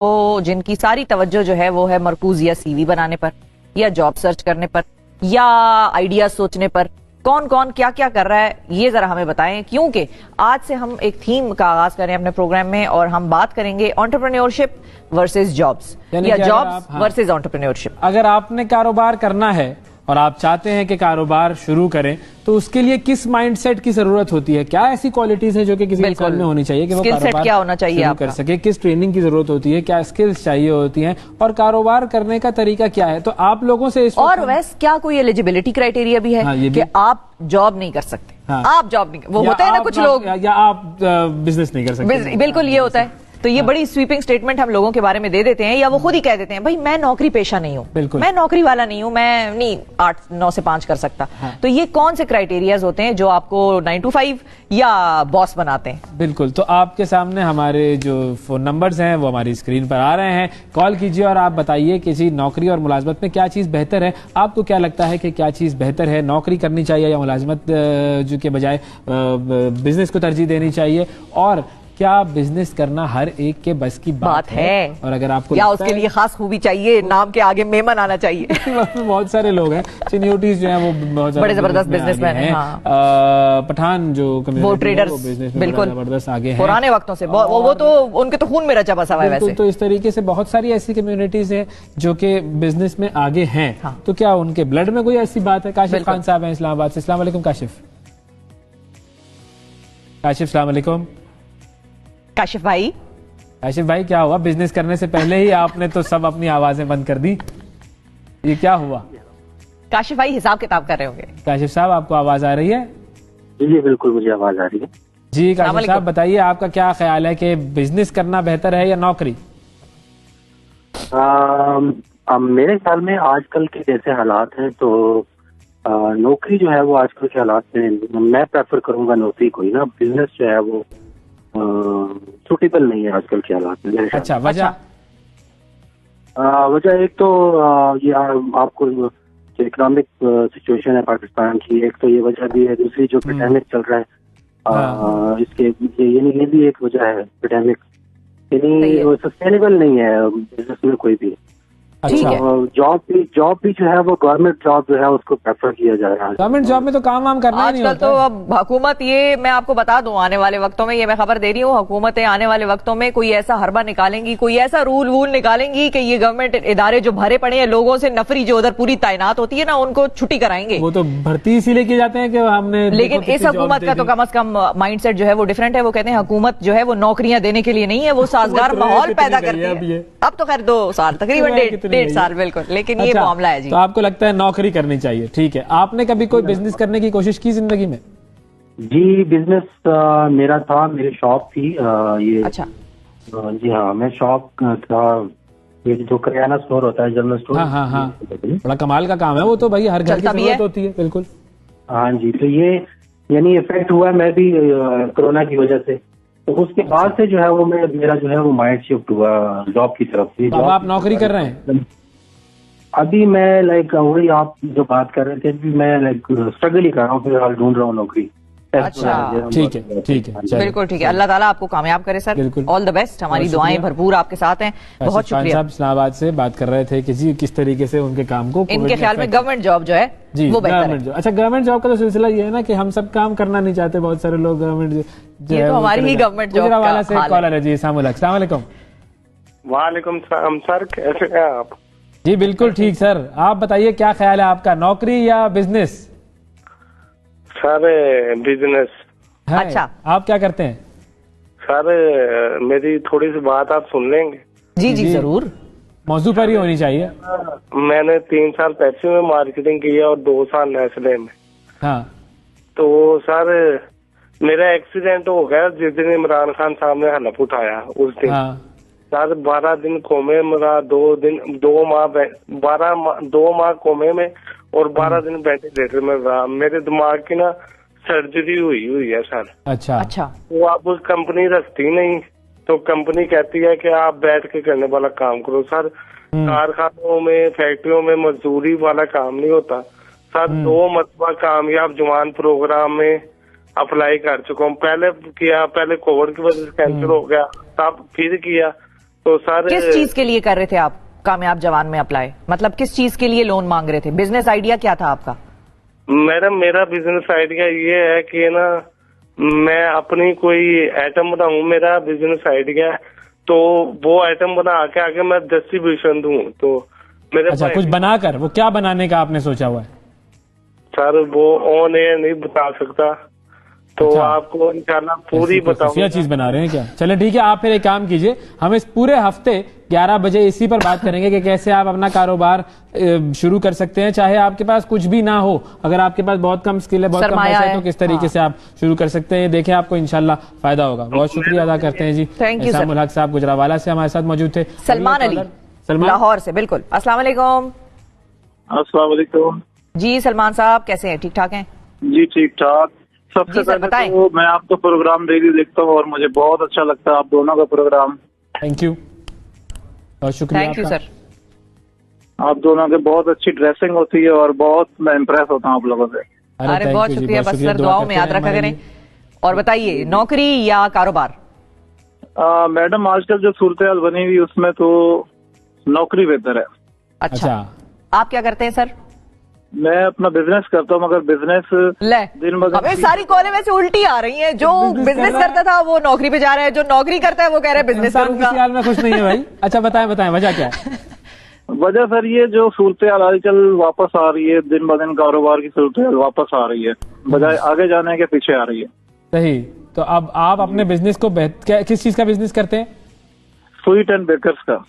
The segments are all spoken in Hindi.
वो जिनकी सारी तवज्जो जो है वो है मरकूज या सीवी बनाने पर या जॉब सर्च करने पर या आइडिया सोचने पर, कौन कौन क्या क्या कर रहा है ये जरा हमें बताएं, क्योंकि आज से हम एक थीम का आगाज करें अपने प्रोग्राम में और हम बात करेंगे एंटरप्रेन्योरशिप वर्सेस जॉब्स या जॉब्स वर्सेस एंटरप्रेन्योरशिप। अगर आपने कारोबार करना है और आप चाहते हैं कि कारोबार शुरू करें तो उसके लिए किस माइंडसेट की जरूरत होती है, क्या ऐसी क्वालिटीज है जो कि किसी इंसान में होनी चाहिए कि वो कारोबार क्या होना चाहिए शुरू कर सके, किस ट्रेनिंग की जरूरत होती है, क्या स्किल्स चाहिए होती हैं और कारोबार करने का तरीका क्या है। तो आप लोगों से और वैसे क्या कोई एलिजिबिलिटी क्राइटेरिया भी है? हाँ, कि आप जॉब नहीं कर सकते। हाँ, आप जॉब नहीं, वो होता है ना कुछ लोग, या आप बिजनेस नहीं कर सकते। बिल्कुल ये होता है। तो ये बड़ी स्वीपिंग स्टेटमेंट हम लोगों के बारे में दे देते हैं या वो खुद ही कह देते हैं भाई मैं नौकरी पेशा नहीं हूं, मैं नौकरी वाला नहीं हूं, मैं नहीं 8-9 से 5 कर सकता। हाँ। तो ये कौन से क्राइटेरियाज होते हैं जो आपको 9 to 5 या बॉस बनाते हैं? बिल्कुल, तो आपके सामने हमारे जो फोन नंबर्स हैं वो हमारी स्क्रीन पर आ रहे हैं, कॉल कीजिए और आप बताइए किसी नौकरी और मुलाजमत में क्या चीज बेहतर है। आपको क्या लगता है कि क्या चीज बेहतर है, नौकरी करनी चाहिए या मुलाजमत जो के बजाय बिजनेस को तरजीह देनी चाहिए, और क्या बिजनेस करना हर एक के बस की बात है? और अगर आपको या उसके लिए खास खूबी चाहिए, नाम के आगे मेमन आना चाहिए। बहुत सारे लोग हैं, चिन्यूटीज जो हैं वो बहुत बड़े जबरदस्त बिजनेसमैन हैं। हाँ। पठान जो वो ट्रेडर्स बिल्कुल जबरदस्त आगे हैं पुराने वक्तों से, वो तो उनके तो खून में रचा बसा हुआ है वैसे। तो इस तरीके से बहुत सारी ऐसी कम्युनिटीज हैं जो कि बिजनेस में आगे हैं। हाँ। तो क्या उनके ब्लड में कोई ऐसी बात है? काशिफ खान साहब हैं इस्लामाबाद से। अस्सलाम वालेकुम काशिफ। अस्सलाम वालेकुम काशिफ भाई। काशिफ भाई क्या हुआ, बिजनेस करने से पहले ही आपने तो सब अपनी आवाजें बंद कर दी, ये क्या हुआ? काशिफ भाई हिसाब किताब कर रहे होंगे। काशिफ साहब आपको आवाज आ रही है? जी बिल्कुल मुझे आवाज आ रही है। जी काशिफ साहब बताइए आपका क्या ख्याल है कि बिजनेस करना बेहतर है या नौकरी? मेरे ख्याल में आजकल के जैसे हालात हैं तो नौकरी जो है वो आजकल के हालात में मैं प्रेफर करूंगा नौकरी को ही ना। बिजनेस जो है वो सूटेबल नहीं है आजकल के हालात में। अच्छा, वजह? वजह एक तो ये आपको जो इकोनॉमिक सिचुएशन है पाकिस्तान की, एक तो ये वजह भी है, दूसरी जो पेंडेमिक चल रहा है इसके ये भी एक वजह है। पेंडेमिक यानी सस्टेनेबल नहीं है बिजनेस में कोई भी। अच्छा, जॉब भी जो है वो गवर्नमेंट जॉब जो है उसको प्रेफर किया जा रहा है। गवर्नमेंट जॉब में तो काम वाम करना नहीं होता। आजकल तो अब हुकूमत, ये मैं आपको बता दूं, आने वाले वक्तों में, ये मैं खबर दे रही हूँ, हुकूमतें आने वाले वक्तों में कोई ऐसा हरबा निकालेंगी, कोई ऐसा रूल वूल निकालेंगी कि ये गवर्नमेंट इदारे जो भरे पड़े हैं लोगों से, नफरी जो उधर पूरी तैनात होती है ना, उनको छुट्टी कराएंगे। वो तो भर्ती इसीलिए की जाते हैं कि हमने, लेकिन इस हुकूमत का तो कम से कम माइंडसेट जो है वो डिफरेंट है। वो कहते हैं हुकूमत जो है वो नौकरियां देने के लिए नहीं है, वो साजगार माहौल पैदा करती है। अब तो खैर 2 साल तकरीबन 1.5 साल बिल्कुल, लेकिन ये मामला है जी। तो आपको लगता है नौकरी करनी चाहिए, ठीक है। आपने कभी कोई बिजनेस करने की कोशिश की जिंदगी में? जी बिजनेस मेरा था, मेरी शॉप थी ये। अच्छा। जी हाँ, मैं शॉप था, ये जो करियाना स्टोर होता है, जनरल स्टोर। हाँ, बड़ा कमाल का काम है वो तो भाई, हर घर की जरूरत होती है। बिल्कुल हाँ जी। तो ये यानी इफेक्ट हुआ मैं भी कोरोना की वजह से, तो उसके बाद से जो है वो मेरा जो है वो माइंड शिफ्ट हुआ जॉब की तरफ से। अब आप नौकरी कर रहे हैं? अभी मैं वही आप जो बात कर रहे थे, अभी मैं स्ट्रगल ही कर रहा हूँ, फिलहाल ढूंढ रहा हूँ नौकरी। अच्छा, ठीक है बिल्कुल ठीक है। अल्लाह ताला आपको कामयाब करे सर, ऑल द बेस्ट। हमारी दुआएं भरपूर आपके साथ हैं। बहुत शुक्रिया। साहब इस्लामाबाद से बात कर रहे थे कि जी किस तरीके से उनके काम को, इनके ख्याल में गवर्नमेंट जॉब जो है जी वो बेहतर है। अच्छा, गवर्नमेंट जॉब का तो सिलसिला ये है ना कि हम सब काम करना नहीं चाहते, बहुत सारे लोग गवर्नमेंट ये तो हमारी ही गवर्नमेंट जॉब वाला से कॉलर है जी। अस्सलाम वालेकुम। वालेकुम सलाम सर, कैसे हैं आप? जी बिल्कुल ठीक सर, आप बताइए क्या ख्याल है आपका, नौकरी या बिजनेस? Sir business. अच्छा, आप क्या करते हैं? सर मेरी थोड़ी सी बात आप सुन लेंगे? जी जरूर, मौजू पर ही होनी चाहिए। मैंने 3 साल पेप्सी में मार्केटिंग की है और 2 साल नेस्ले में। हाँ। तो सर मेरा एक्सीडेंट हो गया जिस दिन इमरान खान साहब ने हलफ उठाया उस दिन। हाँ। सर 12 दिन कोमे में रहा, 2 माह कोमे में और 12 दिन वेंटिलेटर में रहा। मेरे दिमाग की ना सर्जरी हुई है सर। अच्छा। तो आप उस कंपनी रखती नहीं, तो कंपनी कहती है कि आप बैठ के करने वाला काम करो। सर कारखानों में, फैक्ट्रियों में मजदूरी वाला काम नहीं होता सर। 2 मरतबा कामयाब जवान प्रोग्राम में अप्लाई कर चुका हूँ। पहले कोविड की वजह से कैंसिल हो गया, तब फिर किया, तो सर किस चीज के लिए कर रहे थे आप कामयाब जवान में अप्लाई? मतलब किस चीज के लिए लोन मांग रहे थे? बिजनेस आइडिया क्या था आपका? मैडम मेरा बिजनेस आइडिया ये है कि ना मैं अपनी कोई आइटम बनाऊं, मेरा बिजनेस आइडिया है, तो वो आइटम बना के आगे मैं डिस्ट्रीब्यूशन दूं। तो मेरे अच्छा, कुछ बनाकर, वो क्या बनाने का आपने सोचा हुआ है? सर वो ऑन एयर नहीं बता सकता, तो अच्छा। आपको इंशाल्लाह पूरी ऐसी कोई खुफिया बताऊंगा। चीज बना रहे हैं क्या? चले ठीक है, आप फिर एक काम कीजिए, हम इस पूरे हफ्ते 11 बजे इसी पर बात करेंगे कि कैसे आप अपना कारोबार शुरू कर सकते हैं, चाहे आपके पास कुछ भी ना हो। अगर आपके पास बहुत कम स्किल है, बहुत कम सरमाया पैसा है, है। तो किस तरीके से आप शुरू कर सकते हैं, देखें आपको इंशाल्लाह फायदा होगा। बहुत शुक्रिया अदा करते हैं जी। Thank you, एहसान उल हक साहब गुजरावाला से हमारे साथ मौजूद थे। सलमान अली सलमान, लाहौर से, बिल्कुल। अस्सलाम वालेकुम। अस्सलाम वालेकुम। जी सलमान साहब, कैसे हैं? ठीक ठाक हैं? जी ठीक ठाक। सबसे जी सर, पहले बताएं। तो मैं आपका प्रोग्राम डेली देखता हूँ और मुझे बहुत अच्छा लगता है आप दोनों का प्रोग्राम। थैंक यू, बहुत शुक्रिया थैंक यू आपका। सर। आप दोनों के बहुत अच्छी ड्रेसिंग होती है और बहुत मैं इम्प्रेस होता हूँ आप लोगों से। अरे thank बहुत you जी, शुक्रिया, बहुत बस सर दुआ दुआओं में करते याद हैं रखा हमारे करें। लिए। और बताइए, नौकरी या कारोबार? मैडम आजकल जो सूरत हाल बनी हुई उसमें तो नौकरी बेहतर है। अच्छा, आप क्या करते हैं सर? मैं अपना बिजनेस करता हूँ, मगर बिजनेस ले, दिन ब दिन हमें सारी कॉलें में से उल्टी आ रही हैं। जो बिजनेस करता था वो नौकरी पे जा रहा है, जो नौकरी करता है वो कह रहा है बिजनेस इंसान करूंगा। किसी हाल में खुश नहीं है भाई। अच्छा बताएं बताएं, वजह क्या है? वजह सर ये जो सूरत हाल आजकल वापस आ रही है, दिन ब दिन कारोबार की सूरत हाल वापस आ रही है, बजाय आगे जाने के पीछे आ रही है। सही, तो अब आप अपने बिजनेस को किस चीज का बिजनेस करते हैं? स्वीट एंड बेकर्स का।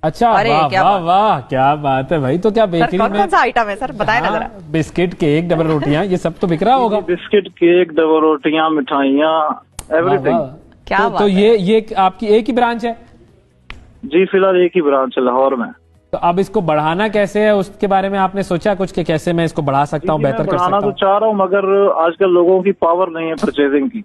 अच्छा, अरे, वाह क्या वाह बात। वाह, क्या बात है भाई। तो क्या सर बेकरी कौन में कौन सा आइटम है सर, बताएं ना जरा। बिस्किट, केक, डबल रोटियां, ये सब तो बिक रहा होगा। बिस्किट, केक, डबल रोटियां, मिठाइयाँ, वाह, एवरीथिंग। वाह। क्या तो बात है। ये आपकी एक ही ब्रांच है? जी फिलहाल एक ही ब्रांच है लाहौर में। तो अब इसको बढ़ाना कैसे है, उसके बारे में आपने सोचा कुछ कि कैसे मैं इसको बढ़ा सकता हूँ, जी, मैं बेहतर कर बढ़ाना सकता तो हूँ? चाह रहा हूँ, मगर आजकल लोगों की पावर नहीं है परचेजिंग की।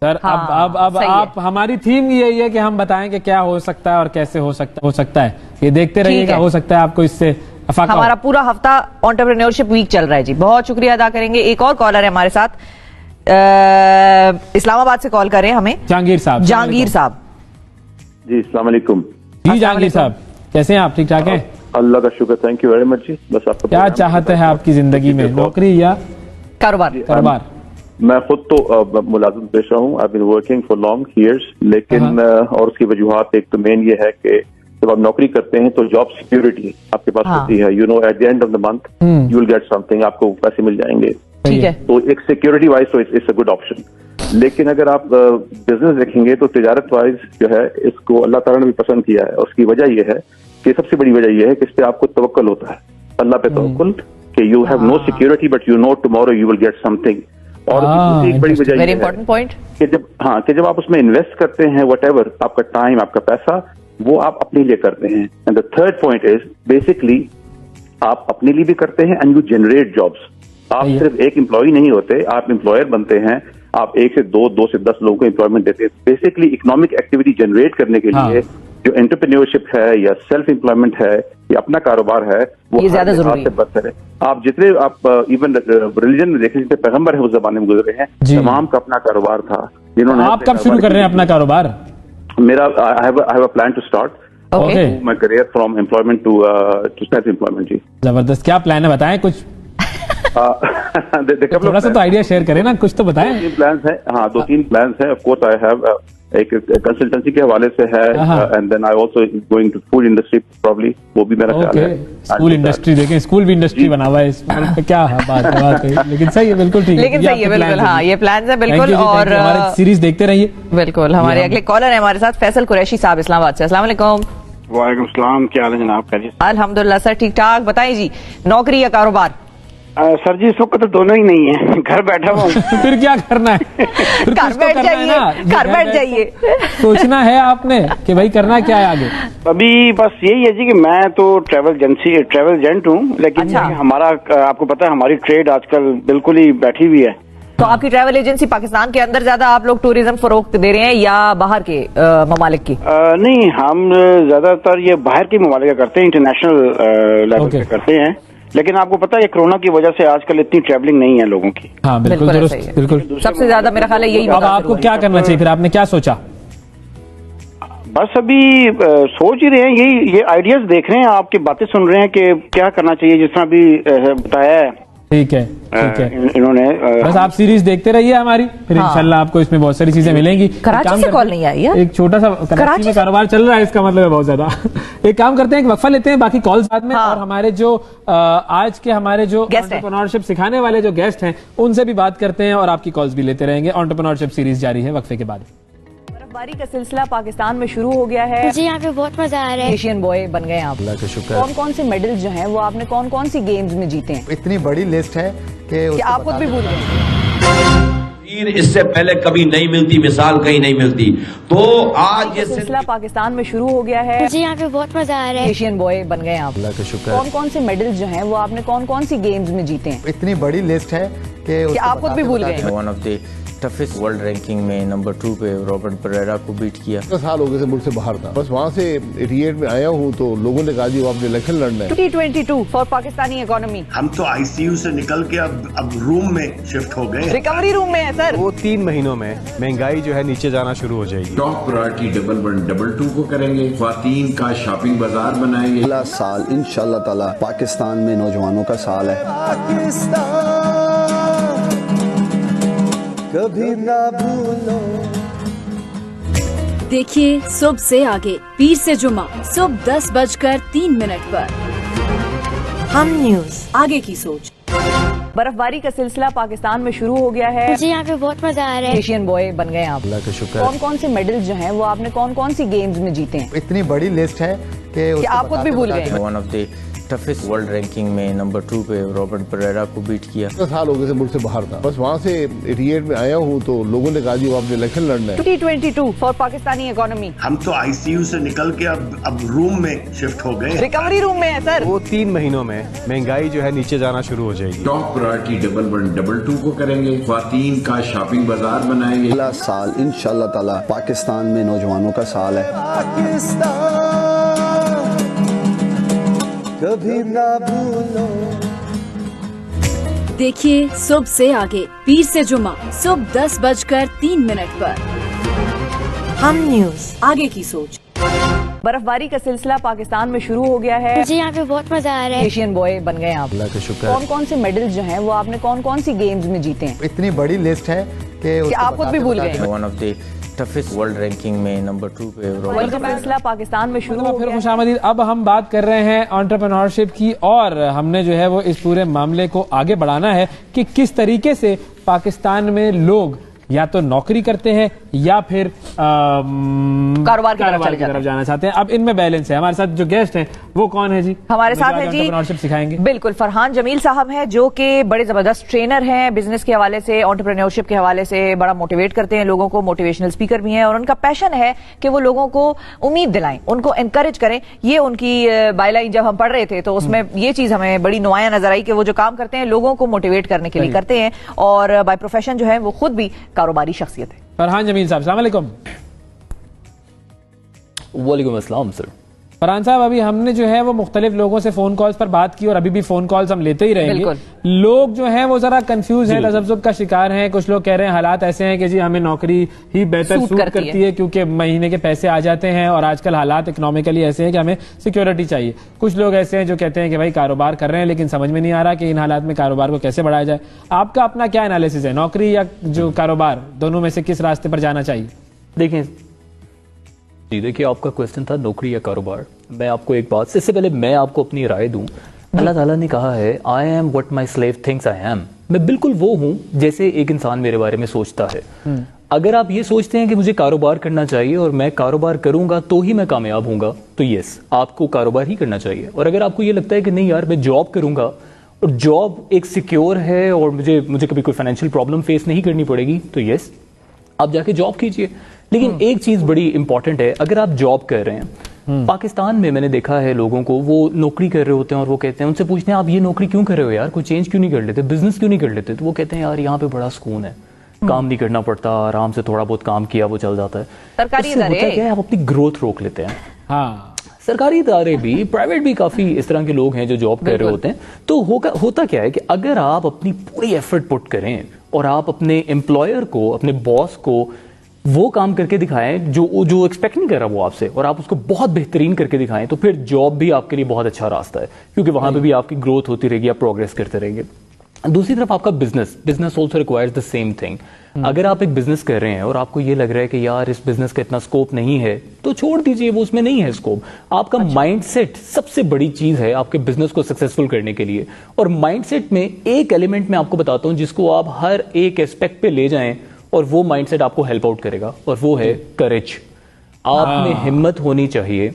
सर हाँ, अब सही आप, हमारी थीम यही है कि हम बताएं कि क्या हो सकता है और कैसे हो सकता है। ये देखते रहिएगा, है। हो सकता है आपको इससे अफाका हो। हमारा पूरा हफ्ता एंटरप्रेन्योरशिप वीक चल रहा है जी। बहुत शुक्रिया अदा करेंगे। एक और कॉलर है हमारे साथ, इस्लामाबाद से कॉल कर रहे हैं हमें, जहांगीर साहब। जहांगीर साहब। जी अस्सलाम वालेकुम। जी जहांगीर साहब, कैसे हैं आप? ठीक ठाक हैं? अल्लाह का शुक्र, थैंक यू वेरी मच जी। बस आपका क्या प्रोग्राम चाहते हैं आपकी जिंदगी में, नौकरी या कारोबार? कारोबार? मैं खुद तो मुलाजिम पेशा हूँ। I been working for long years, लेकिन और उसकी वजूहत एक तो मेन ये है कि जब आप नौकरी करते हैं तो जॉब सिक्योरिटी आपके पास हाँ। होती है। You know at the end of the month you will get something, आपको पैसे मिल जाएंगे। ठीक है। तो एक सिक्योरिटी वाइज तो इट्स अ गुड ऑप्शन। लेकिन अगर आप बिजनेस देखेंगे तो तिजारत वाइज जो है इसको अल्लाह ताला ने भी पसंद किया है। और उसकी वजह यह है कि सबसे बड़ी वजह यह है कि इस पे आपको तवक्कुल होता है, अल्लाह पे तवक्कुल, कि you have no security but you know tomorrow you will get something. और दूसरी एक बड़ी वजह वेरी यह है इंपॉर्टेंट पॉइंट। कि जब आप उसमें इन्वेस्ट करते हैं व्हाटएवर, आपका टाइम, आपका पैसा, वो आप अपने लिए करते हैं। And the third point is basically आप अपने लिए भी करते हैं एंड यू जनरेट जॉब्स। आप सही है। सिर्फ एक एम्प्लॉय नहीं होते, आप एम्प्लॉयर बनते हैं। आप 1 से 2, 2 से 10 लोगों को एम्प्लॉयमेंट देते हैं। बेसिकली इकोनॉमिक एक्टिविटी जनरेट करने के हाँ। लिए जो एंटरप्रेन्योरशिप है या सेल्फ एम्प्लॉयमेंट है या अपना कारोबार है, वो ये ज्यादा हर लिहाज जरूरी से है। बदतर है। आप जितने आप इवन रिलीजन में देखें, जितने पैगंबर है उस जमाने में गुजरे हैं, जी। तमाम का अपना कारोबार था। जिन्होंने आप अपने कब शुरू कर रहे हैं अपना कारोबार? मेरा I have a plan to start okay. My career from employment to self employment जी। जबरदस्त, क्या प्लान है, बताएं कुछ। थोड़ा सा तो आइडिया शेयर करें ना, कुछ तो बताएं। 2-3 प्लान्स हैं। हाँ, 2-3 प्लान्स हैं। ऑफ कोर्स आई हैव एक कंसल्टेंसी के हवाले से है, and then I also going to food industry probably, वो भी मेरा ख्याल ओके, है। स्कूल इंडस्ट्री देखें, स्कूल भी इंडस्ट्री बना हुआ है इस मुल्क में। क्या बात है, लेकिन सही है, बिल्कुल ठीक है। लेकिन ये सही है, आपके बिल्कुल। plans हैं हाँ, जी। ये प्लान है Thank you बिल्कुल। जी, thank और you। हमारी सीरीज देखते रहिए। बिल्कुल। हमारे अगले कॉलर है हमारे साथ, फैसल कुरैशी साहब इस्लामाबाद से। अस्सलाम वालेकुम। वालेकुम सलाम, क्या हाल है जनाब? कैसे? अल्हम्दुलिल्लाह सर, ठीक ठाक। बताइए जी, नौकरी या कारोबार? सर जी इस वक्त तो दोनों ही नहीं है, घर बैठा हुआ हूँ। फिर क्या करना है? फिर घर कुछ तो बैठ करना है जाइए, ना। घर बैठ जाइए। सोचना है आपने कि भाई करना क्या है आगे। अभी बस यही है जी कि मैं तो ट्रैवल एजेंट हूँ, लेकिन अच्छा। हमारा आपको पता है हमारी ट्रेड आजकल बिल्कुल ही बैठी हुई है। तो आपकी ट्रैवल एजेंसी पाकिस्तान के अंदर ज्यादा आप लोग टूरिज्म फरोख्त दे रहे हैं या बाहर के ममालिक की? नहीं, हम ज्यादातर ये बाहर के ममालिक का करते हैं, इंटरनेशनल लेवल पे करते हैं। लेकिन आपको पता है कोरोना की वजह से आजकल इतनी ट्रैवलिंग नहीं है लोगों की। हाँ बिल्कुल बिल्कुल दुरुस्त, ऐसा ही है। बिल्कुल। सबसे ज्यादा मेरा ख्याल है यही अब आपको क्या करना चाहिए फिर, आपने क्या सोचा? बस अभी सोच ही रहे हैं, ये आइडियाज देख रहे हैं, आपकी बातें सुन रहे हैं कि क्या करना चाहिए, जिस तरह भी बताया है। ठीक है इन्होंने बस आप सीरीज देखते रहिए हमारी, फिर इंशाल्लाह आपको इसमें बहुत सारी चीजें मिलेंगी। कराची से कॉल नहीं आई है? एक छोटा सा कराची में कारोबार चल रहा है, इसका मतलब है बहुत ज्यादा। एक काम करते हैं, एक वक्फा लेते हैं, बाकी कॉल साथ में। और हमारे जो आज के हमारे जो एंटरप्रेन्योरशिप सिखाने वाले जो गेस्ट हैं उनसे भी बात करते हैं और आपकी कॉल्स भी लेते रहेंगे। एंटरप्रेन्योरशिप सीरीज जारी है वक्फे के बाद। बर्फबारी का सिलसिला पाकिस्तान में शुरू हो गया है। मुझे यहाँ पे बहुत मजा आ रहा है। एशियन बॉय बन गए आप। अल्लाह का शुक्र। कौन कौन से मेडल्स जो हैं वो आपने कौन कौन सी गेम्स में जीते हैं? इतनी बड़ी लिस्ट है कि आप खुद भी भूल गए। इससे पहले कभी नहीं मिलती, मिसाल कहीं नहीं मिलती। तो आज ये सिलसिला पाकिस्तान में शुरू हो गया है। मुझे यहाँ पे बहुत मजा आ रहा है। एशियन बॉय बन गए आप। अल्लाह का शुक्र। कौन कौन से मेडल्स जो हैं वो आपने कौन कौन सी गेम्स में जीते हैं? इतनी बड़ी लिस्ट है कि आप खुद भी भूल गए। One of the toughest world ranking में नंबर 2 पे रॉबर्ट परेरा को बीट किया। 10 साल हो गए थे मुल्क से बाहर था, बस वहाँ से 88 में आया हूँ तो लोगों ने कहा जी वो आपने इलेक्शन लड़ना है। 2022 फॉर पाकिस्तानी इकोनॉमी। हम तो आईसीयू से निकल के अब रूम में शिफ्ट हो गए, रिकवरी रूम में है सर। वो 3 महीनों में महंगाई जो है नीचे जाना शुरू हो जाएगी। टॉप प्रायोरिटी डबल 1 डबल 2 को करेंगे, ख्वातीन का शॉपिंग बाजार बनाएंगे। अगला साल इंशाल्लाह ताला पाकिस्तान में नौजवानों का साल है। कभी ना भूलो। देखिए सुबह से आगे पीर से जुमा सुबह 10:03 पर हम न्यूज आगे की सोच। बर्फबारी का सिलसिला पाकिस्तान में शुरू हो गया है। मुझे यहाँ पे बहुत मजा आ रहा है। एशियन बॉय बन गए आप। अल्लाह का शुक्र। कौन कौन से मेडल्स जो हैं वो आपने कौन कौन सी गेम्स में जीते हैं? इतनी बड़ी लिस्ट है कि आप खुद भी भूल गए। One of the toughest world ranking में नंबर 2 पे रॉबर्ट परेरा को बीट किया। 10 साल हो गए थे मुल्क से बाहर था, बस वहाँ से 88 में आया हूँ तो लोगों ने कहा जी वो आपने इलेक्शन लड़ना है। 2022 फॉर पाकिस्तानी इकोनॉमी। हम तो आईसीयू से निकल के अब रूम में शिफ्ट हो गए, रिकवरी रूम में है सर। वो 3 महीनों में महंगाई जो है नीचे जाना शुरू हो जाएगी। टॉप प्रायोरिटी डबल 1 डबल 2 को करेंगे, ख्वातीन का शॉपिंग बाजार बनाएंगे। अगला साल इंशाल्लाह ताला पाकिस्तान में नौजवानों का साल है। कभी ना भूलो। देखिए सुबह से आगे पीर से जुमा सुबह 10:03 पर हम न्यूज आगे की सोच। बर्फबारी का सिलसिला पाकिस्तान में शुरू हो गया है। मुझे यहाँ पे बहुत मजा आ रहा है। एशियन बॉय बन गए आप। अल्लाह का शुक्र। कौन कौन से मेडल्स जो हैं वो आपने कौन कौन सी गेम्स में जीते हैं? इतनी बड़ी लिस्ट है कि आप खुद भी भूल गए। One of the toughest world ranking में नंबर 2 पे वर्ल्ड का सिलसिला पाकिस्तान में शुरू हो फिर गया। खुशामदीद। अब हम बात कर रहे हैं एंटरप्रेन्योरशिप की और हमने जो है वो इस पूरे मामले को आगे बढ़ाना है कि किस तरीके से पाकिस्तान में लोग या तो नौकरी करते हैं या फिर कारोबार की तरफ जाना चाहते हैं। अब इनमें बैलेंस है। हमारे साथ जो गेस्ट हैं वो कौन है जी? हमारे साथ है जी एंटरप्रेन्योरशिप सिखाएंगे। बिल्कुल, फरहान जमील साहब हैं जो कि बड़े जबरदस्त ट्रेनर हैं, बिजनेस के हवाले से, एंटरप्रेन्योरशिप के हवाले से बड़ा मोटिवेट करते हैं लोगों को, मोटिवेशनल स्पीकर भी हैं और उनका पैशन है कि वो लोगों को उम्मीद दिलाएं, उनको एनकरेज करें। ये उनकी बायलाइन जब हम पढ़ रहे थे तो उसमें ये चीज हमें बड़ी नुमाया नजर आई कि वो जो काम करते हैं लोगों को मोटिवेट करने के लिए करते हैं और बाय प्रोफेशन जो है वो खुद भी कारोबारी शख्सियत है। फरहान जमील साहब, अस्सलाम वालेकुम। वालेकुम अस्सलाम सर। फरहान साहब, अभी हमने जो है वो मुख्तलिफ लोगों से फोन कॉल्स पर बात की और अभी भी फोन कॉल्स हम लेते ही रहेंगे। लोग जो हैं वो जरा कंफ्यूज हैं, तसब्जुब का शिकार हैं। कुछ लोग कह रहे हैं हालात ऐसे हैं कि जी हमें नौकरी ही बेहतर सूट करती है क्योंकि महीने के पैसे आ जाते हैं और आजकल हालात इकोनॉमिकली ऐसे हैं कि हमें सिक्योरिटी चाहिए। कुछ लोग ऐसे हैं जो कहते हैं कि भाई कारोबार कर रहे हैं लेकिन समझ में नहीं आ रहा कि इन हालात में कारोबार को कैसे बढ़ाया जाए। आपका अपना क्या एनालिसिस है, नौकरी या जो कारोबार, दोनों में से किस रास्ते पर जाना चाहिए? देखिए आपका क्वेश्चन था नौकरी या कारोबार। मैं आपको एक बात, इससे पहले मैं आपको अपनी राय दूं। अल्लाह ताला ने कहा है I am what my slave thinks I am. मैं बिल्कुल वो हूं जैसे एक इंसान मेरे बारे में सोचता है। अगर आप ये सोचते हैं कि मुझे कारोबार करना चाहिए और मैं कारोबार करूंगा तो ही मैं कामयाब होऊंगा, तो यस, आपको कारोबार ही करना चाहिए। और अगर आपको ये लगता है कि नहीं यार मैं जॉब करूंगा और जॉब एक सिक्योर है और मुझे कभी कोई फाइनेंशियल प्रॉब्लम फेस नहीं करनी पड़ेगी, तो यस, आप जाके जॉब कीजिए। लेकिन एक चीज बड़ी इंपॉर्टेंट है, अगर आप जॉब कर रहे हैं, पाकिस्तान में मैंने देखा है लोगों को, वो नौकरी कर रहे होते हैं और वो कहते हैं, उनसे पूछते हैं आप ये नौकरी क्यों कर रहे हो यार, कोई चेंज क्यों नहीं कर लेते, बिजनेस क्यों नहीं कर लेते? तो वो कहते हैं यार यहाँ पे बड़ा सुकून है, काम नहीं करना पड़ता, आराम से थोड़ा बहुत काम किया वो चल जाता है। सरकारी क्या है, आप अपनी ग्रोथ रोक लेते हैं। हाँ, सरकारी इदारे भी, प्राइवेट भी काफी इस तरह के लोग हैं जो जॉब कर रहे होते हैं। तो होता क्या है कि अगर आप अपनी पूरी एफर्ट पुट करें और आप अपने एम्प्लॉयर को, अपने बॉस को वो काम करके दिखाएं जो एक्सपेक्ट नहीं कर रहा वो आपसे, और आप उसको बहुत बेहतरीन करके दिखाएं, तो फिर जॉब भी आपके लिए बहुत अच्छा रास्ता है, क्योंकि वहां पे भी आपकी ग्रोथ होती रहेगी, आप प्रोग्रेस करते रहेंगे। दूसरी तरफ आपका business also requires the same thing. अगर आप एक बिजनेस कर रहे हैं और आपको ये लग रहा है कि यार इस बिजनेस का इतना स्कोप नहीं है, तो छोड़ दीजिए, वो उसमें नहीं है स्कोप। आपका माइंडसेट सबसे बड़ी चीज है आपके बिजनेस को सक्सेसफुल करने के लिए। और माइंडसेट में एक एलिमेंट मैं आपको बताता हूं जिसको आप हर एक एस्पेक्ट पे ले जाएं और वो माइंडसेट आपको हेल्प आउट करेगा, और वो है करेज। आप में हिम्मत होनी चाहिए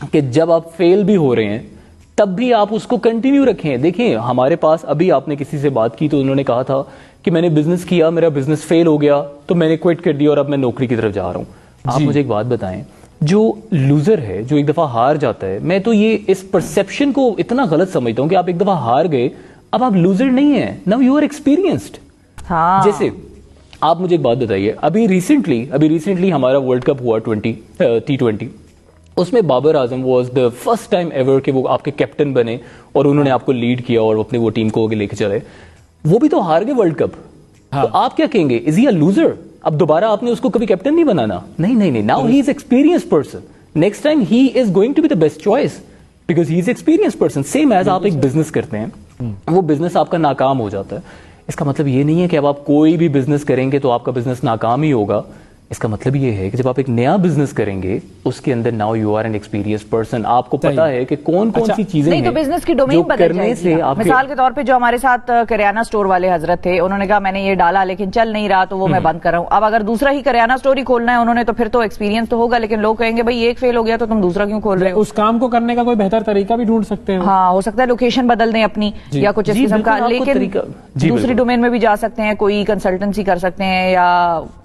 कि जब आप फेल भी हो रहे हैं तब भी आप उसको कंटिन्यू रखें। देखिए, हमारे पास अभी आपने किसी से बात की तो उन्होंने कहा था कि मैंने बिजनेस किया, मेरा बिजनेस फेल हो गया तो मैंने क्विट कर दिया और अब मैं नौकरी की तरफ जा रहा हूं। आप मुझे एक बात बताएं, जो लूजर है, जो एक दफा हार जाता है, मैं तो ये इस परसेप्शन को इतना गलत समझता हूं कि आप एक दफा हार गए, अब आप लूजर नहीं है, नाउ यू आर एक्सपीरियंस्ड। जैसे आप मुझे एक बात बताइए, अभी रिसेंटली हमारा वर्ल्ड कप हुआ T20, उसमें Babar Azam was the first time ever कि वो आपके कैप्टन बने और उन्होंने आपको लीड किया और अपने वो टीम को आगे लेके चले। वो भी तो हार गए वर्ल्ड कप। तो आप क्या कहेंगे, इज ही अ लूजर? अब दोबारा आपने उसको कभी कैप्टन नहीं बनाना। नहीं, now he is experienced person, next time he is going to be the best choice because he is experienced person. Same as आप एक बिजनेस करते हैं, वो बिजनेस आपका नाकाम हो जाता है, इसका मतलब ये नहीं है कि अब आप कोई भी बिजनेस करेंगे तो आपका बिजनेस नाकाम ही होगा। इसका मतलब ये है कि जब आप एक नया बिजनेस करेंगे उसके अंदर now you are an experienced person, आपको पता है कि कौन कौन सी चीजें नहीं, तो बिजनेस की डोमेन बदल जाएगी। मिसाल के तौर पे जो हमारे साथ करियाना स्टोर वाले हजरत थे, उन्होंने कहा मैंने ये डाला लेकिन चल नहीं रहा तो वो मैं बंद कर रहा हूं। अब अगर दूसरा ही करियाना स्टोर ही खोलना है उन्होंने, तो फिर तो एक्सपीरियंस तो होगा, लेकिन लोग कहेंगे भाई एक फेल हो गया तो तुम दूसरा क्यों खोल रहे हो। उस काम को करने का कोई बेहतर तरीका भी ढूंढ सकते हो। हाँ, हो सकता है लोकेशन बदल दें अपनी या कुछ इस किस्म का, लेकिन दूसरी डोमेन में भी जा सकते हैं, कोई कंसल्टेंसी कर सकते हैं या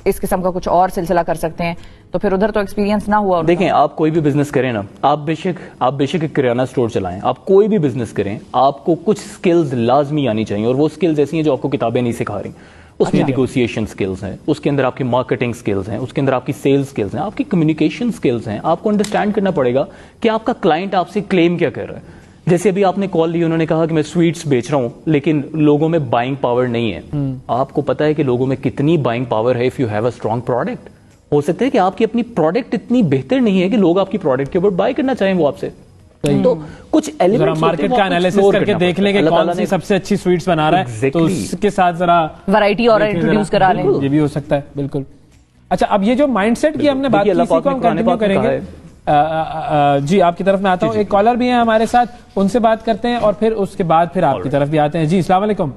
इस किस्म का कुछ और सिलसिला कर सकते हैं, तो फिर उधर तो एक्सपीरियंस ना हुआ। देखें, आप कोई भी बिजनेस करें ना, आप बेशक एक किराना स्टोर चलाएं, आप कोई भी बिजनेस करें, आपको कुछ स्किल्स लाजमी आनी चाहिए, और वो स्किल्स ऐसी हैं जो आपको किताबें नहीं सिखा रही। उसमें निगोशिएशन स्किल्स हैं, उसके अंदर आपकी मार्केटिंग स्किल्स हैं, उसके अंदर आपकी सेल्स स्किल्स हैं, आपकी कम्युनिकेशन स्किल्स हैं। आपको अंडरस्टैंड करना पड़ेगा कि आपका क्लाइंट आपसे क्लेम क्या कर रहा है। जैसे अभी आपने कॉल ली, उन्होंने कहा कि मैं स्वीट्स बेच रहा हूं लेकिन लोगों में बाइंग पावर नहीं है। आपको पता है कि लोगों में कितनी बाइंग पावर है if you have a strong product. हो सकता है कि आपकी अपनी प्रोडक्ट इतनी बेहतर नहीं है कि लोग आपकी प्रोडक्ट के ऊपर बाय करना चाहें वो आपसे। तो कुछ एलिमेंट्स मार्केट का एनालिसिस करके देख लेंगे कौन सी सबसे अच्छी स्वीट्स बना रहा है, तो उसके साथ जरा वैरायटी और इंट्रोड्यूस करा लें, ये भी हो सकता है। बिल्कुल। अच्छा, अब ये जो माइंडसेट की हमने बात की, इसी को हम कंटिन्यू करेंगे। जी, आपकी तरफ में आता हूँ, एक कॉलर भी है हमारे साथ, उनसे बात करते हैं और फिर उसके बाद फिर आपकी तरफ भी आते हैं। जी, अस्सलाम वालेकुम।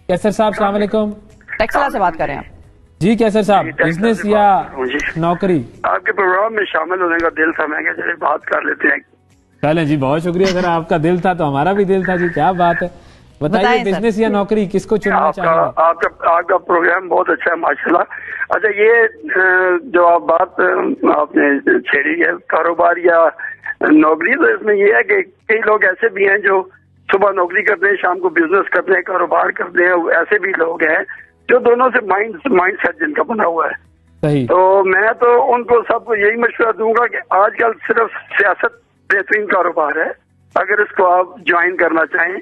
कैसर साहब, अस्सलाम वालेकुम। टेक्सला से बात करें आप। जी कैसर साहब, बिजनेस या नौकरी? आपके प्रोग्राम में शामिल होने का दिल था, मैं क्या चलिए बात कर लेते हैं। चलें जी, बहुत शुक्रिया। अगर आपका दिल था तो हमारा भी दिल था जी, क्या बात है। बताइए, बिजनेस या नौकरी, किसको चुनना चाहिए? आपका प्रोग्राम बहुत अच्छा है माशाल्लाह। अच्छा, ये जो आप बात आपने छेड़ी है कारोबार या नौकरी, तो इसमें ये है कि कई लोग ऐसे भी हैं जो सुबह नौकरी करते हैं, शाम को बिजनेस करते हैं, कारोबार करते हैं। ऐसे भी लोग हैं जो दोनों से माइंड सेट जिनका बना हुआ है। सही। तो मैं तो उनको सबको यही मशवरा दूंगा कि आजकल सिर्फ सियासत बेहतरीन कारोबार है, अगर इसको आप ज्वाइन करना चाहें,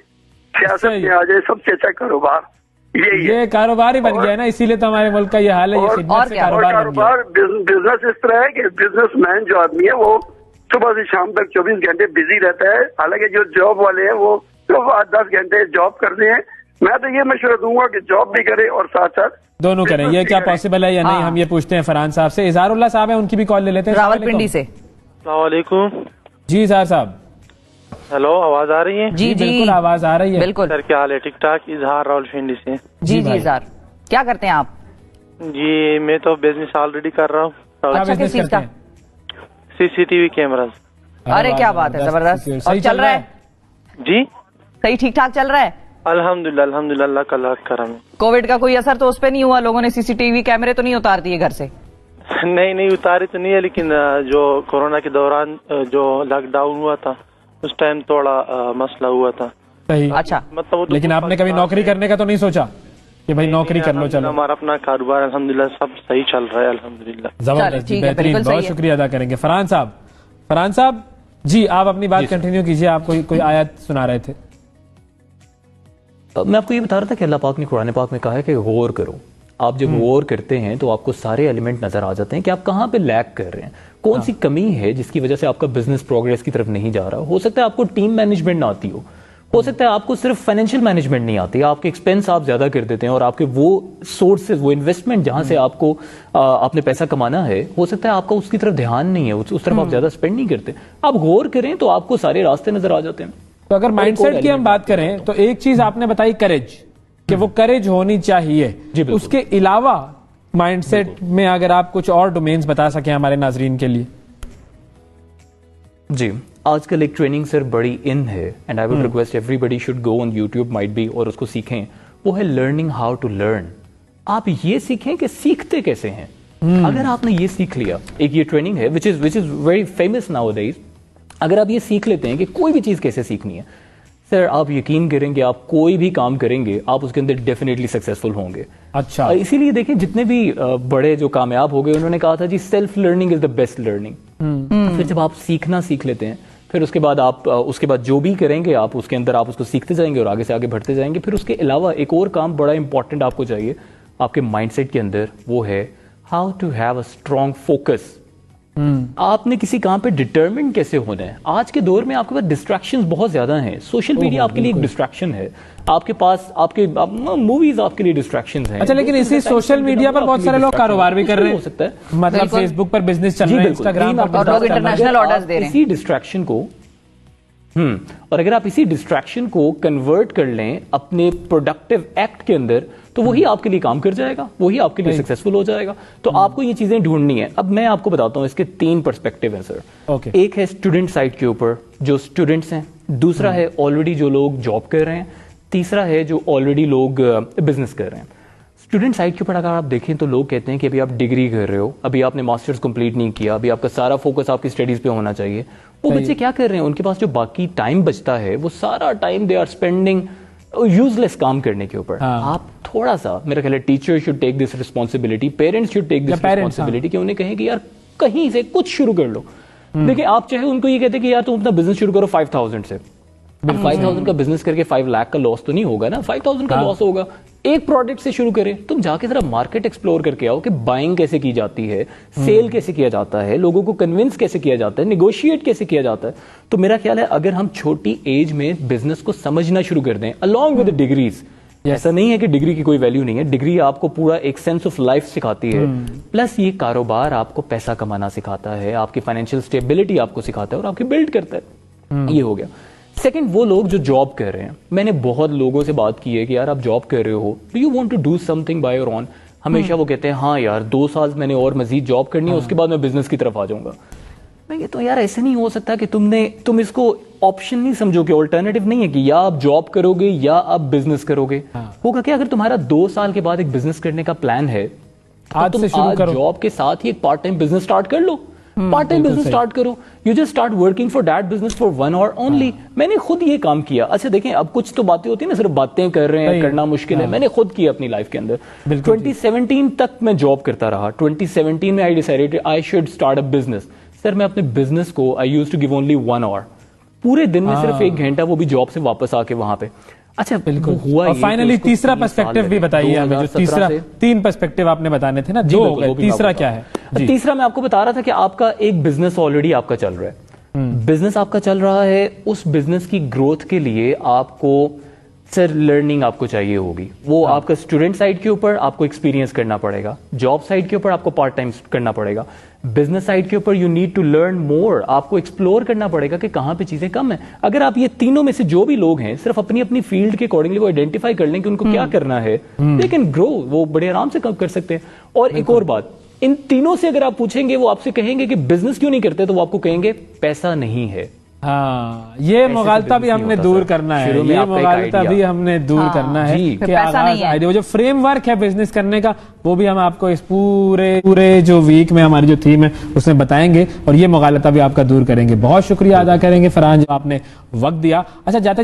सियासत में आ जाए, सबसे अच्छा कारोबार ये कारोबार ही बन गया है ना, इसीलिए तो हमारे मुल्क का ये हाल है। कारोबार बिजनेस इस तरह है कि बिजनेसमैन जो आदमी है वो सुबह से शाम तक 24 घंटे बिजी रहता है, हालांकि जो जॉब वाले हैं वो तो 10 घंटे जॉब करते हैं। मैं तो ये मशवरा दूंगा कि जॉब भी करे और साथ साथ दोनों करें। ये क्या पॉसिबल है या नहीं, हम ये पूछते हैं फरहान साहब से। इजहारुल्लाह साहब है, उनकी भी कॉल ले लेते हैं, रावलपिंडी से। अस्सलाम वालेकुम। जी इजहार साहब। हेलो, आवाज आ रही है? जी बिल्कुल आवाज आ रही है। बिल्कुल सर, क्या हाल है? ठीक ठाक। इजहार रावलपिंडी से। जी इजहार, क्या करते हैं आप? जी, मैं तो बिजनेस ऑलरेडी कर रहा हूँ। अच्छा, किस चीज का? CCTV cameras. अरे क्या बात है, जबरदस्त। और चल रहा है? जी, सही ठीक ठाक चल रहा है? अल्हम्दुलिल्लाह अल्हम्दुलिल्लाह, अल्लाह का लाख करम। कोविड का कोई असर तो उस पर नहीं हुआ? लोगों ने CCTV कैमरे तो नहीं उतार दिए घर से? नहीं उतारे तो नहीं है, लेकिन जो कोरोना के दौरान जो लॉकडाउन हुआ था उस टाइम थोड़ा मसला हुआ था। सही। अच्छा, मतलब लेकिन आपने कभी नौकरी करने का तो नहीं सोचा कि भाई नौकरी कर लो? चलो, हमारा अपना कारोबार अल्हम्दुलिल्लाह सब सही चल रहा है अल्हम्दुलिल्लाह। जबरदस्त, बेहतरीन, बहुत शुक्रिया अदा करेंगे। फरहान साहब जी, आप अपनी बात कंटिन्यू कीजिए। आप कोई आयत सुना रहे थे। मैं आपको ये बता रहा था कि अल्लाह पाक ने कुरान पाक में कहा है कि गौर करो आप जब गौर करते हैं तो आपको सारे एलिमेंट नजर आ जाते हैं कि आप कहाँ पे लैग कर रहे हैं, कौन सी कमी है जिसकी वजह से आपका बिजनेस प्रोग्रेस की तरफ नहीं जा रहा। हो सकता है आपको टीम मैनेजमेंट ना आती हो सकता है आपको सिर्फ फाइनेंशियल मैनेजमेंट नहीं आती, आपके एक्सपेंस आप ज्यादा कर देते हैं और आपके वो सोर्सेज, वो इन्वेस्टमेंट जहां से आपको आपने पैसा कमाना है, हो सकता है आपका उसकी तरफ ध्यान नहीं है, उस तरफ आप ज्यादा स्पेंड नहीं करते। आप गौर करें तो आपको सारे रास्ते नजर आ जाते हैं। तो अगर माइंडसेट की हम बात करें तो एक चीज आपने बताई करेज, कि वो करेज होनी चाहिए। उसके अलावा माइंडसेट में अगर आप कुछ और डोमेन्स बता सकें हमारे नाजरीन के लिए। जी, आजकल एक ट्रेनिंग सर बड़ी इन है and I would request everybody should go on YouTube might be और उसको सीखें। वो है लर्निंग हाउ टू लर्न। आप ये सीखें कि सीखते कैसे हैं। अगर आपने ये सीख लिया, एक ये ट्रेनिंग है which is very famous nowadays. अगर आप ये सीख लेते हैं कि कोई भी चीज कैसे सीखनी है, सर आप यकीन करेंगे आप कोई भी काम करेंगे आप उसके अंदर डेफिनेटली सक्सेसफुल होंगे। अच्छा, इसीलिए देखें जितने भी बड़े जो कामयाब हो गए उन्होंने कहा था जी self learning is the best learning. फिर जब आप सीखना सीख लेते हैं, फिर उसके बाद आप उसके बाद जो भी करेंगे आप उसके अंदर आप उसको सीखते जाएंगे और आगे से आगे बढ़ते जाएंगे। फिर उसके अलावा एक और काम बड़ा इंपॉर्टेंट आपको चाहिए आपके माइंडसेट के अंदर, वो है how to have a strong focus. आपने किसी काम पे डिटरमिन्ड कैसे होना है। आज के दौर में आपके पास डिस्ट्रैक्शंस बहुत ज्यादा हैं। सोशल मीडिया आपके लिए एक डिस्ट्रैक्शन है, आपके पास आपके मूवीज आपके लिए डिस्ट्रैक्शंस हैं। अच्छा, लेकिन इसी सोशल मीडिया पर बहुत सारे लोग कारोबार भी कर रहे हैं। हो सकता है मतलब फेसबुक पर बिजनेस चल रहा है, इंस्टाग्राम पर लोग इंटरनेशनल ऑर्डर्स दे रहे हैं। इसी डिस्ट्रैक्शन को और अगर आप इसी डिस्ट्रैक्शन को कन्वर्ट कर लें अपने प्रोडक्टिव एक्ट के अंदर, तो वही आपके लिए काम कर जाएगा, वही आपके लिए सक्सेसफुल हो जाएगा। तो आपको ये चीजें ढूंढनी है। अब मैं आपको बताता हूं, इसके 3 पर्सपेक्टिव हैं सर। एक है स्टूडेंट साइड के ऊपर जो स्टूडेंट्स हैं, दूसरा है ऑलरेडी जो लोग जॉब कर रहे हैं, तीसरा है जो ऑलरेडी लोग बिजनेस कर रहे हैं। स्टूडेंट साइड के ऊपर अगर आप देखें तो लोग कहते हैं कि अभी आप डिग्री कर रहे हो, अभी आपने मास्टर्स कंप्लीट नहीं किया, अभी आपका सारा फोकस आपकी स्टडीज पे होना चाहिए। वो बच्चे क्या कर रहे हैं, उनके पास जो बाकी टाइम बचता है वो सारा time they are spending useless काम करने के ऊपर। आप थोड़ा सा, मेरा ख्याल है teacher should take this responsibility, parents should take this responsibility कि उन्हें कहें कि यार कहीं से कुछ शुरू कर लो। देखिए आप चाहे उनको ये कहते कि यार तुम अपना बिजनेस शुरू करो 5000 से, 5000 का बिजनेस करके 5 लाख का लॉस तो नहीं होगा ना, 5000 का लॉस होगा। एक प्रोडक्ट से शुरू करें, तुम जाके जरा मार्केट एक्सप्लोर करके आओ कि बाइंग कैसे की जाती है, सेल कैसे किया जाता है, लोगों को कन्विंस कैसे किया जाता है, निगोशिएट कैसे किया जाता है। तो मेरा ख्याल है अगर हम छोटी एज में बिजनेस को समझना शुरू कर दें अलॉन्ग विद डिग्रीज, ऐसा नहीं है कि डिग्री की कोई वैल्यू नहीं है, डिग्री आपको पूरा एक सेंस ऑफ लाइफ सिखाती है, प्लस ये कारोबार आपको पैसा कमाना सिखाता है, आपकी फाइनेंशियल स्टेबिलिटी आपको सिखाता है और आपकी बिल्ड करता है। ये हो गया। सेकंड, वो लोग जो जॉब कर रहे हैं, मैंने बहुत लोगों से बात की है कि यार आप जॉब कर रहे हो, do you want to do something by your own. हमेशा वो कहते हैं हाँ यार 2 साल मैंने और मजीद जॉब करनी है, उसके बाद मैं बिजनेस की तरफ आ जाऊंगा। मैं कहता हूं यार ऐसे नहीं हो सकता कि तुम इसको ऑप्शन नहीं समझोगे, ऑल्टरनेटिव नहीं है कि या आप जॉब करोगे या आप बिजनेस करोगे। होगा क्या, अगर तुम्हारा 2 साल के बाद एक बिजनेस करने का प्लान है, आज से शुरू करो, जॉब के साथ ही एक पार्ट टाइम बिजनेस स्टार्ट कर लो, पार्ट टाइम बिजनेस स्टार्ट करो, you just start working for that business for 1 hour only. मैंने खुद ये काम किया। अच्छा देखें, अब कुछ तो बातें होती है ना, सिर्फ बातें कर रहे हैं, करना मुश्किल है। मैंने खुद किया अपनी लाइफ के अंदर। 2017 तक मैं जॉब करता रहा। 2017 में I decided I should start a business. Sir मैं अपने बिजनेस को I used to give only 1 hour, पूरे दिन में सिर्फ 1 घंटा, वो भी जॉब से वापस आके वहां पे। अच्छा बिल्कुल हुआ। और फाइनली तीसरा पर्सपेक्टिव भी बताइए हमें, जो तीसरा 3 पर्सपेक्टिव आपने बताने थे ना, 2 हो गए, तीसरा क्या है? तीसरा मैं आपको बता रहा था कि आपका एक बिजनेस ऑलरेडी आपका चल रहा है, बिजनेस आपका चल रहा है, उस बिजनेस की ग्रोथ के लिए आपको सर लर्निंग आपको चाहिए होगी। वो आपका स्टूडेंट साइड के ऊपर आपको एक्सपीरियंस करना पड़ेगा, जॉब साइड के ऊपर आपको पार्ट टाइम करना पड़ेगा, बिजनेस साइड के ऊपर you need to learn more, आपको एक्सप्लोर करना पड़ेगा कि कहां पे चीजें कम है। अगर आप ये तीनों में से जो भी लोग हैं सिर्फ अपनी अपनी फील्ड के अकॉर्डिंगली वो आइडेंटिफाई कर लें कि उनको क्या करना है, दे कैन ग्रो, वो बड़े आराम से कर सकते हैं। और एक और बात, इन तीनों से अगर आप पूछेंगे वो आपसे कहेंगे कि बिजनेस क्यों नहीं करते, तो वो आपको कहेंगे पैसा नहीं है। हाँ, ये मुगालता भी हमने दूर करना है, ये मुगालता भी हमने दूर करना है कि आइडिया, वो जो फ्रेमवर्क है बिजनेस करने का, वो भी हम आपको इस पूरे जो वीक में हमारी जो थीम है उसमें बताएंगे और ये मुगालता भी आपका दूर करेंगे। बहुत शुक्रिया अदा करेंगे फरहान, जो आपने वक्त दिया। अच्छा जाते